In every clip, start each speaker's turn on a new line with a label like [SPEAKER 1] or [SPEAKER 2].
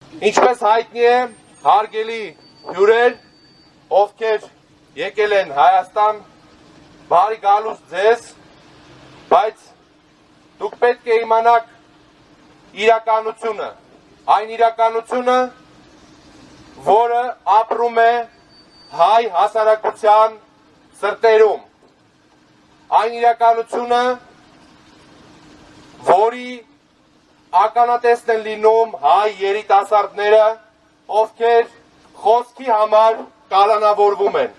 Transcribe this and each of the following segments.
[SPEAKER 1] Ինչպես հայտնի է, հարգելի հյուրեր, ովքեր եկել են Հայաստան, բարի գալուց ձեզ, բայց դուք պետք է իմանաք իրականությունը, այն իրականությունը, որը ապրում է հայ հասարակության սրտերում, այն իրականությունը, որի ականատեսն են լինում հայ երիտասարդները, ովքեր խոսքի համար կալանավորվում են,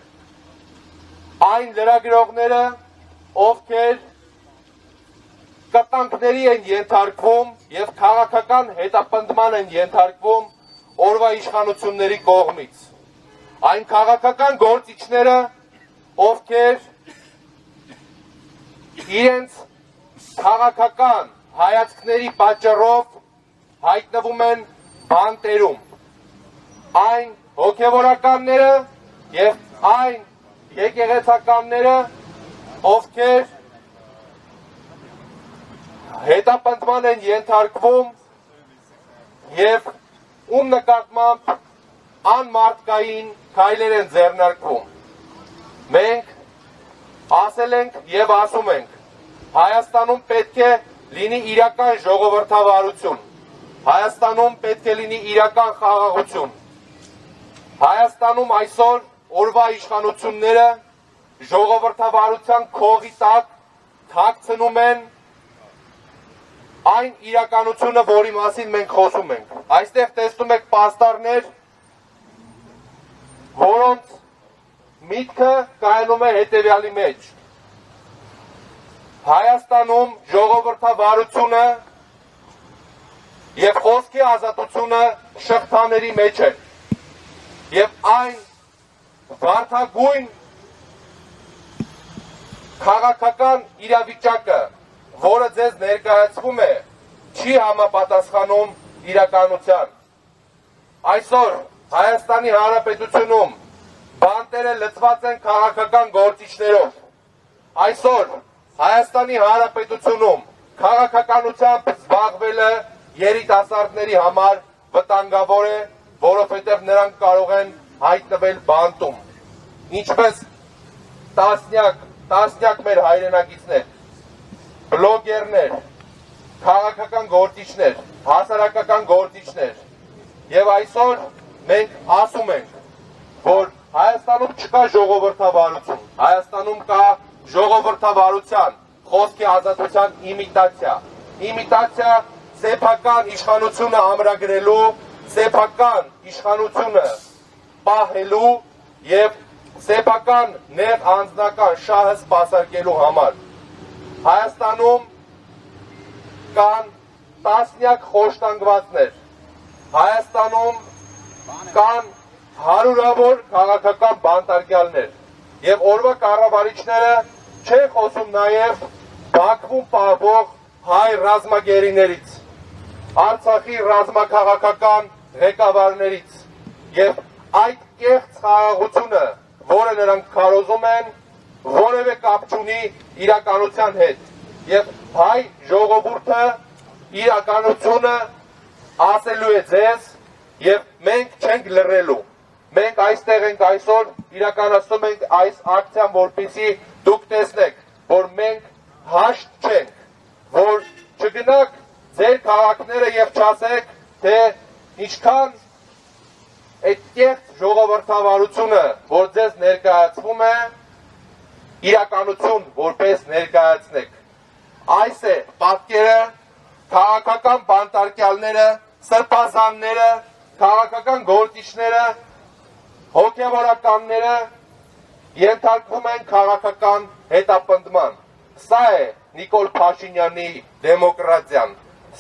[SPEAKER 1] այն լրագրողները, ովքեր կտանքների են ենթարկվում և քաղաքական հետապնդման են ենթարկվում օրվա իշխանությունների կողմից, այն քաղաքական գործիչները, ովքեր իրենց քաղաքական հայացքների պատճառով հայտնվում են բանտերում, այն հոգևորականները և այն եկեղեցականները, ովքեր հետապնդման են ենթարկվում և ում նկատմամբ անմարդկային քայլեր են ձեռնարկվում։ Մենք ասել ենք և ասում ենք, Հայաստանում պետք է լինի իրական ժողովրդավարություն, Հայաստանում պետք է լինի իրական խաղաղություն, Հայաստանում այսօր օրվա իշխանությունները ժողովրդավարության քողի տակ թաքցնում են այն իրականությունը, որի մասին մենք խոսում ենք։ Այստեղ տեսնում եք պաստառներ, որոնց միտքը կայանում է հետևյալի մեջ։ Հայաստանում ժողովրդավարությունը և խոսքի ազատությունը շղթաների մեջ են և այն վարդագույն քաղաքական իրավիճակը, որը ձեզ ներկայացվում է, չի համապատասխանում իրականության։ Այսօր Հայաստանի Հանրապետությունում բանտերը լցված են քաղաքական գործիչներով։ Այսօր Հայաստանի Հանրապետությունում քաղաքականությամբ զբաղվելը երիտասարդների համար վտանգավոր է, որովհետև նրանք կարող են հայտնվել բանտում։ Ինչպես տասնյակ մեր հայրենակիցներ, բլոգերներ, քաղաքական գործիչներ, հասարակական գործիչներ, և այսօր մենք ասում ենք, որ Հայաստանում չկա ժողովրդավարություն, Հայաստանում կա ժողովրդավարության, խոսքի ազատության իմիտացիա սեփական իշխանությունը ամրագրելու, սեփական իշխանությունը պահելու և սեփական նեղ անձնական շահը սպասարկելու համար։ Հայաստանում կան տասնյակ խոշտանգվածներ, Հայաստանում կան հարյուրավոր քաղաքական բանտարկյալներ և օրվա կառավարիչները չեն խոսում նաև Բաքվում պահվող հայ ռազմագերիներից, Արցախի ռազմաքաղաքական ղեկավարներից և այդ կեղծ խաղաղությունը, որը նրանք քարոզում են, որևէ կապ չունի իրականության հետ և հայ ժողովուրդը իրականությունը ասելու է ձեզ և մենք չենք լռելու։ Մենք այստեղ ենք այսօր, իրականացնում ենք այս ակցիան, որպեսզի դուք տեսնեք, որ մենք հաշտ չենք, որ չգնաք ձեր քաղաքները և չասեք, թե ինչքան այդ կեղծ ժողովրդավարությունը, որ ձեզ ներկայացվում է, իրականություն որպես ներկայացնեք։ Այս է պատկերը, քաղաքական բանտարկյալները, սրբազանները, քաղաքական գործիչները, հոգևորականները ենթարկվում են քաղաքական հետապնդման։ Սա է Նիկոլ Փաշինյանի դեմոկրատիան,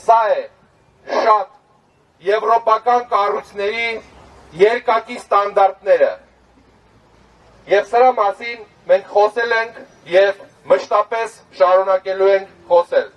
[SPEAKER 1] սա է շատ եվրոպական կառույցների երկակի ստանդարտները։ Եվ սրա մասին մենք խոսել ենք և մշտապես շարունակելու ենք խոսել։